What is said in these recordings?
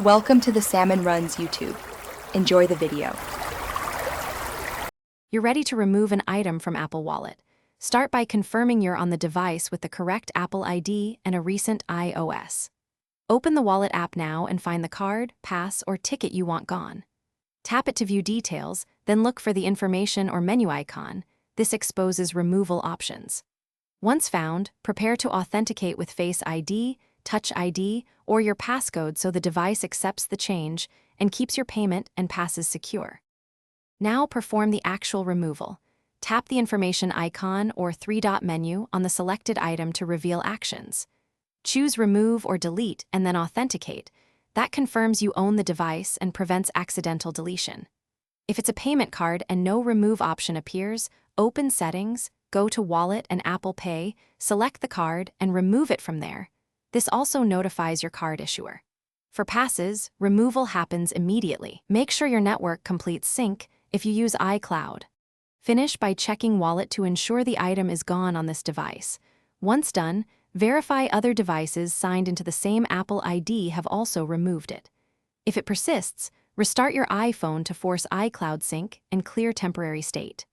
Welcome to the Salmon Runs YouTube. Enjoy the video. You're ready to remove an item from Apple Wallet. Start by confirming you're on the device with the correct Apple ID and a recent iOS. Open the Wallet app now and find the card, pass, or ticket you want gone. Tap it to view details, then look for the information or menu icon. This exposes removal options. Once found, prepare to authenticate with Face ID, Touch ID, or your passcode so the device accepts the change and keeps your payment and passes secure. Now perform the actual removal. Tap the information icon or three-dot menu on the selected item to reveal actions. Choose Remove or Delete and then Authenticate. That confirms you own the device and prevents accidental deletion. If it's a payment card and no remove option appears, open Settings, go to Wallet and Apple Pay, select the card, and remove it from there. This also notifies your card issuer. For passes, removal happens immediately. Make sure your network completes sync if you use iCloud. Finish by checking Wallet to ensure the item is gone on this device. Once done, verify other devices signed into the same Apple ID have also removed it. If it persists, restart your iPhone to force iCloud sync and clear temporary state.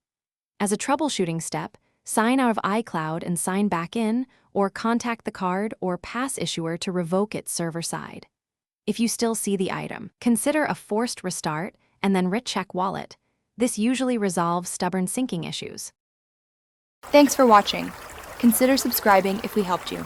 As a troubleshooting step, sign out of iCloud and sign back in, or contact the card or pass issuer to revoke it server-side. If you still see the item, consider a forced restart and then recheck Wallet. This usually resolves stubborn syncing issues. Thanks for watching. Consider subscribing if we helped you.